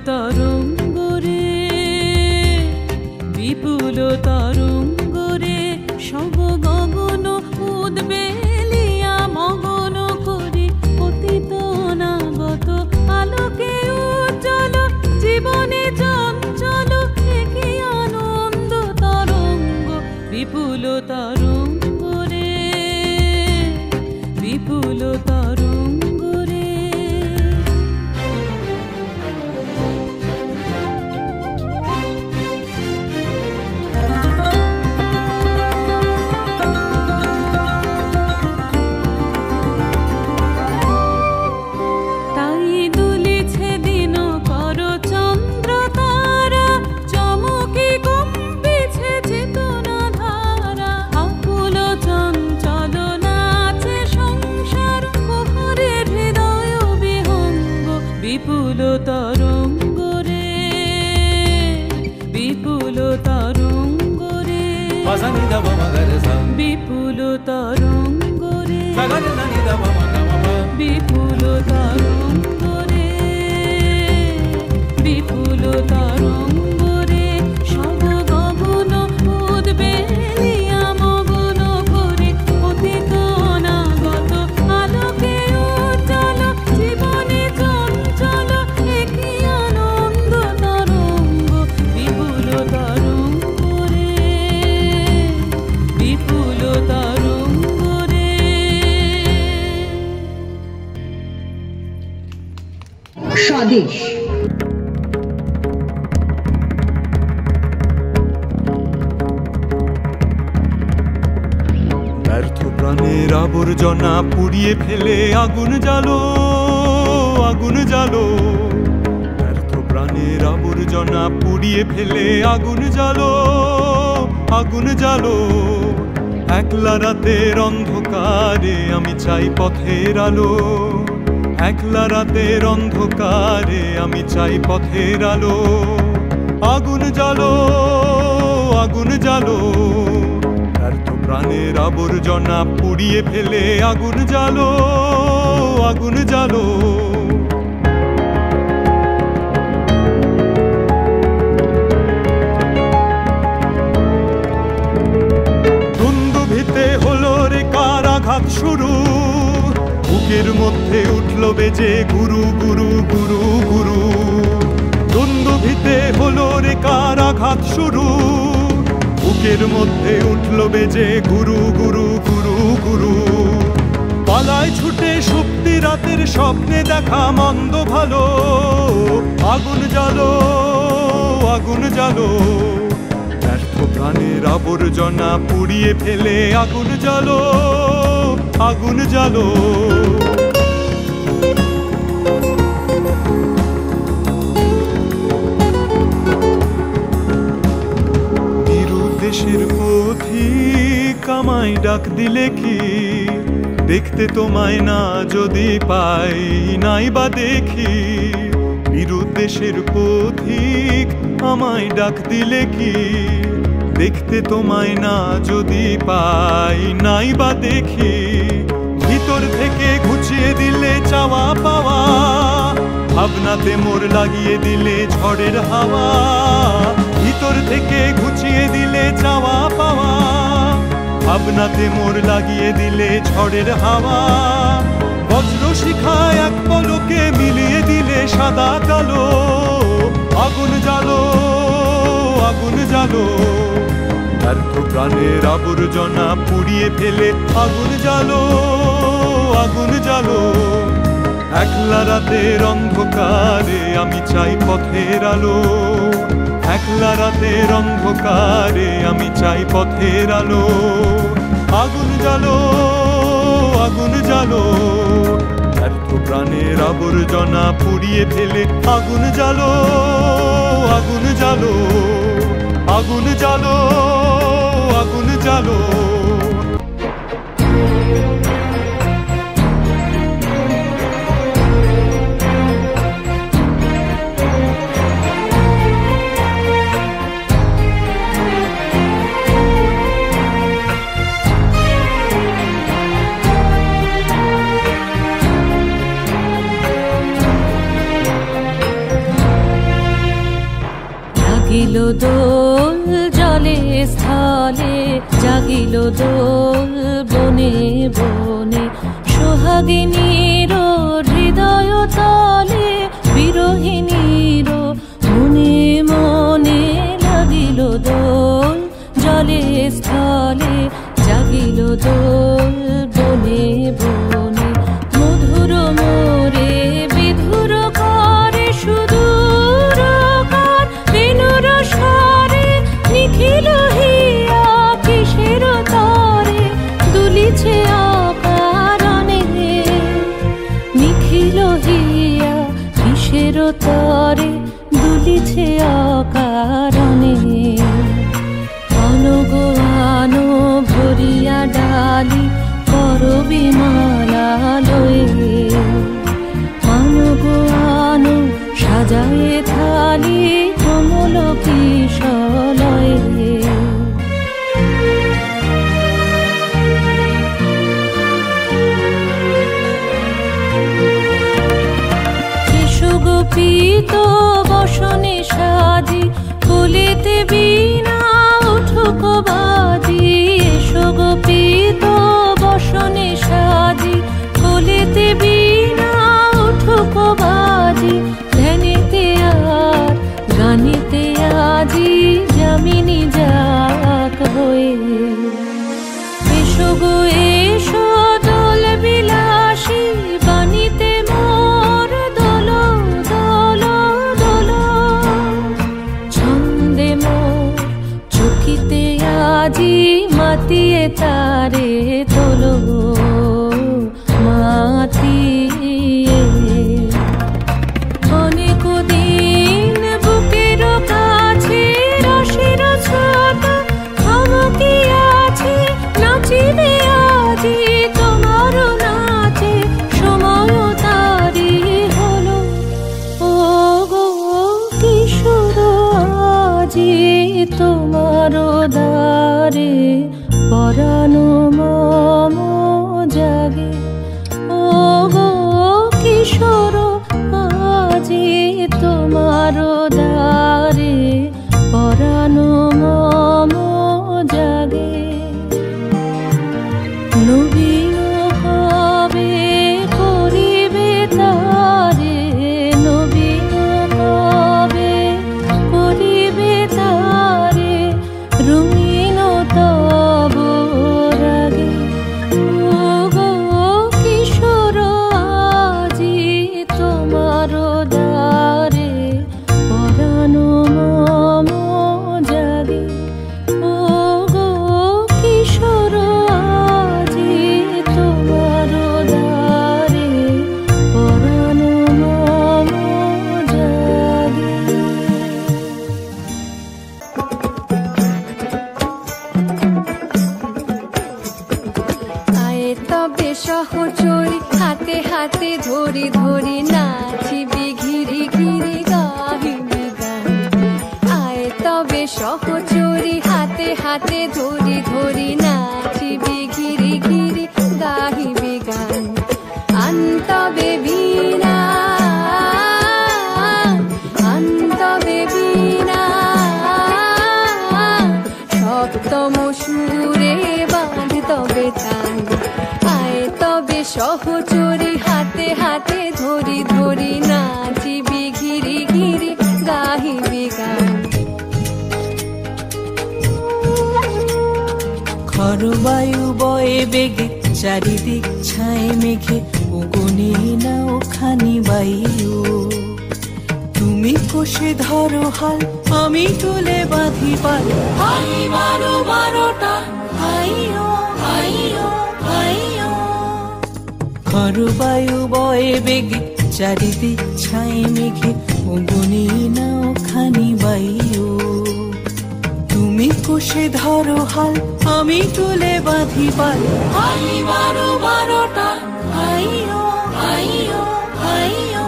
তরঙ্গরে বিপুল তরঙ্গরে সব গগন উদ্বেলিয়া মগন করি পতিত অনাগত আলোকে উজ্জ্বল জীবনে চঞ্চল একই আনন্দ তরঙ্গ বিপুল তরঙ্গরে বিপুল তরঙ্গরে বিপুল তরঙ্গরে বিপুল তরঙ্গরে বিপুল তরঙ্গরে বিপুল তরঙ্গরে বিপুল তরঙ্গরে সব গগন উদ্বেলিয়া মগন করে পতিত অনাগত আলোকে উজ্জ্বল জীবনে চঞ্চল একই আনন্দ তরঙ্গ বিপুল তরঙ্গরে বিপুল তরঙ্গরে। স্বদেশ ব্যর্থ প্রাণের আবর্জনা পুড়িয়ে ফেলে আগুন জ্বালো আগুন জ্বালো ব্যর্থ প্রাণের আবর্জনা পুড়িয়ে ফেলে আগুন জ্বালো আগুন জ্বালো একলা রাতের অন্ধকারে আমি চাই পথের আলো একলা রাতের অন্ধকারে আমি চাই পথের আলো আগুন জ্বালো আগুন জ্বালো ব্যর্থ প্রাণের আবর্জনা পুড়িয়ে ফেলে আগুন জ্বালো আগুন জ্বালো দুন্দুভিতে হলো রে কারাঘাত শুরু বুকের মধ্যে উঠল বেজে গুরু গুরু গুরু গুরু দুন্দুভিতে হলো রে কারাঘাত শুরু বুকের মধ্যে উঠল বেজে গুরু গুরু গুরু গুরু পালায় ছুটে সুপ্তি রাতের স্বপ্নে দেখা মন্দ ভালো আগুন জ্বালো আগুন জ্বালো ব্যর্থ প্রাণের আবর্জনা পুড়িয়ে ফেলে আগুন জ্বালো আগুন জ্বালো দেশের পথিক আমায় ডাক দিলে কি দেখতে তোমায় না যদি পাই নাই বা দেখি বিরুদ্ধেশের পথিক আমায় ডাক দিলে কি দেখতে তোমায় না যদি পাই নাই বা দেখি ভিতর থেকে ঘুচিয়ে দিলে চাওয়া পাওয়া ভাবনাতে মোর লাগিয়ে দিলে ঝড়ের হাওয়া ভিতর থেকে ঘুচিয়ে দিলে চাওয়া পাওয়া ভাবনাতে মোর লাগিয়ে দিলে ঝড়ের হাওয়া বজ্র শিখায় এক পলকে মিলিয়ে দিলে সাদা কালো আগুন জ্বালো আগুন জ্বালো ব্যর্থ প্রাণের আবর্জনা পুড়িয়ে ফেলে আগুন জ্বালো আগুন জ্বালো একলা রাতের অন্ধকারে আমি চাই পথের আলো একলা রাতের অন্ধকারে আমি চাই পথের আলো আগুন জ্বালো আগুন জ্বালো ব্যর্থ প্রাণের আবর্জনা পুড়িয়ে ফেলে আগুন জ্বালো আগুন জ্বালো আগুন জ্বালো আগুন জ্বালো জলে স্থলে জাগিল দোল বনে বনে সোহাগিনীর হৃদয় তলে বিরহিণীর মনে মনে লাগিল দোল জলে স্থলে জাগিল দোল বনে বনে মধুর মোরে বিধুর করে সুদূর কার বেনুর স্বরে নিখিল হিয়া কিসের তরে দুলিছে অকারণে নিখিল হিয়া কিসের তরে দুলিছে অকারণে অনুগো আনো ভরিয়া ডালি করবি মালা লয়ে অনুগো আনো সাজায়ে থালি কমল কিশলয়ে গোপীত বসনে সাজি কুলিতে বিনা উঠুক বাজি এসো গোপীত বসনে সাজি কুলিতে বিনা উঠুক বাজি ধ্যানেতে আর গানেতে আজি যামিনী যাক হয়ে এসো গো এসো দোল বিলাসী বাণীতে মোর দোল দোল দোল ছন্দে মোর চকিতে আজি মাতিয়ে তারে তোলো মাতিয়ে অনেক দিন বুকের কাছে রসের ছোট থমকি আছে নাচিবে আজি তোমার নাচে সময় তারি হলো ও গো কিশোর আজি তোমার দ্বারে পরানো মম জাগে ও গো কিশোর আজি তোমার দ্বারে পরানো মম জাগে নবীন কবে করিবে তারে নবীন কবে করিবে তারে রঙিন তব রাগে ও গো কিশোর আজি তোমার দ্বারে পরানো মম জাগে ও গো কিশোর আজি তোমার দ্বারে পরানো মম জাগে আয়ে তবে সহচরি হাতে হাতে ধরি ধরি নাচিবি ঘিরি ঘিরি গাহিবি গান আয়ে তবে সহচরি হাতে হাতে ধরি ধরি নাচিবি ঘিরি ঘিরি গাহিবি গান আন্তবে বীণা আন্তবে বীণা সপ্তম সুরে বাঁধ তবে তান আয় তবে সহচরি হাতে হাতে ধরি ধরি নাচিবি ঘিরি ঘিরি গাহিবি গান খরবায়ু বয়ে বেগে চারিদিক ছায় মেঘে উগুনি নাও খানি বায়ু তুমি কষে ধরো হাল আমি তুলে বাঁধি পাল হাই মারো মারোটা হাইও হাইও হাইও খরবায়ু বয়ে বেগে চারিদিক ছায় মেঘে উগুনি নাও খানি বায়ু তুমি কষে ধরো হাল আমি তুলে বাঁধি পাল হাই মারো মারোটা হাইও হাইও হাইও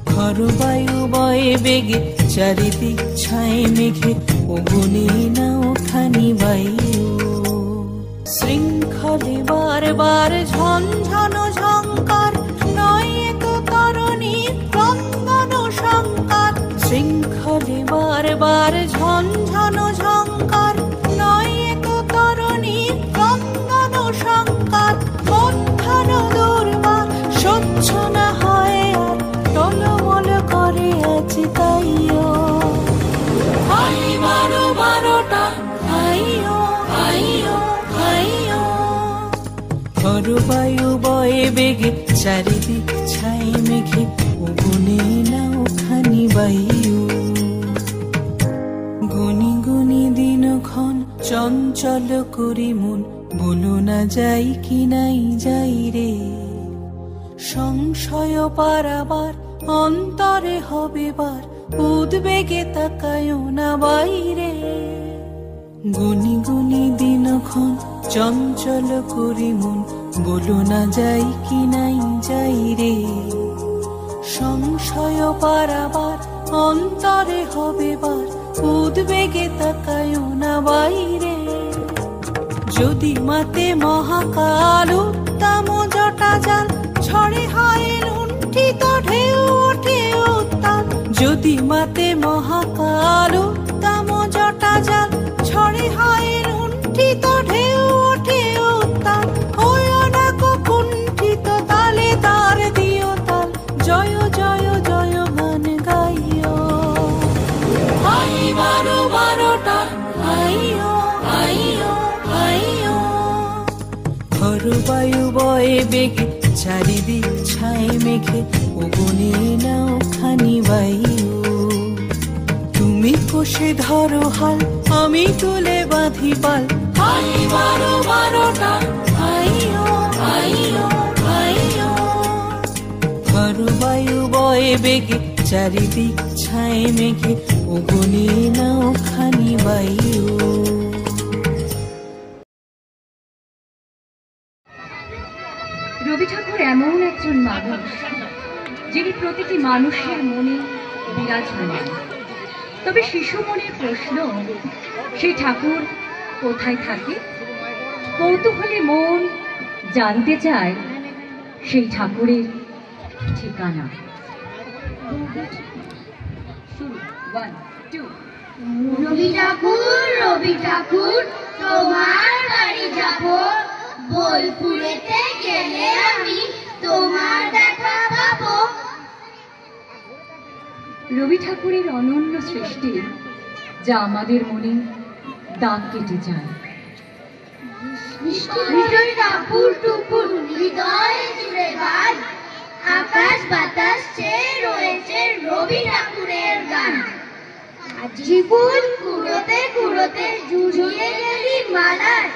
খরবায়ু বয়ে বেগে চারিদিক ছায় মেঘে উগুনি নাও খানি বায়ু শৃঙ্খলে বারবার ঝনঝন ঝঙ্কার নয় তো তরণী ক্রন্দন শঙ্কার শৃঙ্খলে বারবার ঝনঝন ঝঙ্কার ঝড় বায়ু বয়ে বেগে চারিদিক ছাই মেঘে ওগুনে নাও খানি বায়ু গুনি গুনি দিনক্ষণ চঞ্চল করি মন বলো না যাই কি নাই যাই রে সংশয় পারাবার অন্তরে হবে বার উদ্বেগে তাকায় না বাইরে গুনি গুনি দিনক্ষণ চঞ্চল করি মন বলো না যাই কি নাই যাই রে সংশয় পারাবার অন্তরে হবে বার উদ্বেগে তাকায় না বাইরে যদি মাতে মহাকাল উত্তম জটা জাল ছড়ে হয় লুণ্ঠিত ঢেউ ওঠে উত্তাল যদি মাতে মহাকাল উত্তম জটা জাল ছড়ে হয় লুণ্ঠিত ঢেউ ওঠে উত্তাল হয় না কুণ্ঠিত তালে তার দিও তাল জয় জয় জয় গান গাইও আই বারো বারোটা আইও আইও আইও ঝড় বায়ু বয়ে বেগে চারিদিক ছাই মেঘে ওগুনে নাও খানি বায়ু তুমি কষে ধরো হাল আমি তুলে বাঁধি পাল আই বারো বারোটা আইও আইও আইও ঝড় বায়ু বয়ে বেগে চারিদিক ছাই মেঘে ওগুনে নাও খানি বায়ু রবি ঠাকুর এমন একজন মানুষ যিনি প্রতিটি মানুষের মনে বিরাজমান। তবে শিশু মনের প্রশ্ন, সেই ঠাকুর কোথায় থাকে? কৌতূহলী মন জানতে চায় সেই ঠাকুরের ঠিকানা। রবি ঠাকুর তোমার বাড়ি যাব, বোলপুরেতে গেলে আমি তোমার দেখা পাবো। রবি ঠাকুরের অনন্য সৃষ্টি, যা আমাদের মনে দাগ কেটে যায়। মিষ্টি টাপুর টুপুর হৃদয় জুড়ে গান, আকাশ বাতাস চেয়ে রয়েছে রবি ঠাকুরের গান। জীবন কুড়োতে কুড়োতে জুড়িয়ে গেলি মালায়,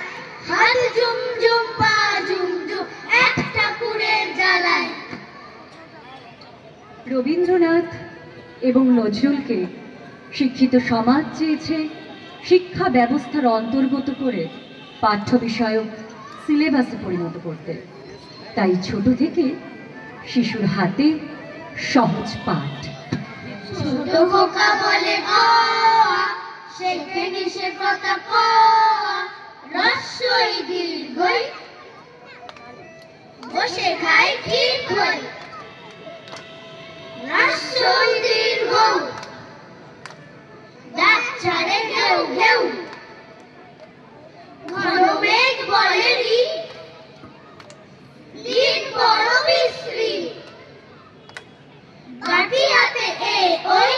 হাত ঝুমঝুম পা ঝুমঝুম এক ঠাকুরের জ্বালায়। রবীন্দ্রনাথ এবং নজরুলকে শিক্ষিত সমাজ চেয়েছে শিক্ষা ব্যবস্থার অন্তর্গত করে পাঠ্য বিষয়ক সিলেবাসে পরিণত করতে। তাই ছোট থেকে শিশুর হাতে সহজ পাঠ। ছোট খোকা বলে অ, সেখানে সে কথা ক, রস্যই দীর্ঘই, বসে খায় ঠিক হই, রস্যই দীর্ঘ, ডাক ছাড়ে ঘেউ ঘেউ, ঘন মেঘ বলে রি, দিন বড় বিশ্রী, কাটি হাতে এ ওই,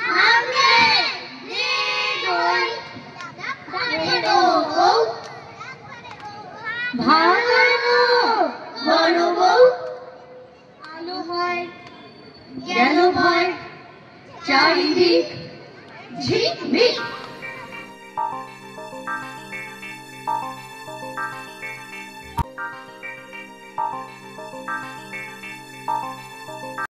হামলে নে দই, ডাকে দো বউ, ভাত ঘন বউ, আলো হয় গেল ভয় চারিদিক ঝিকমিক।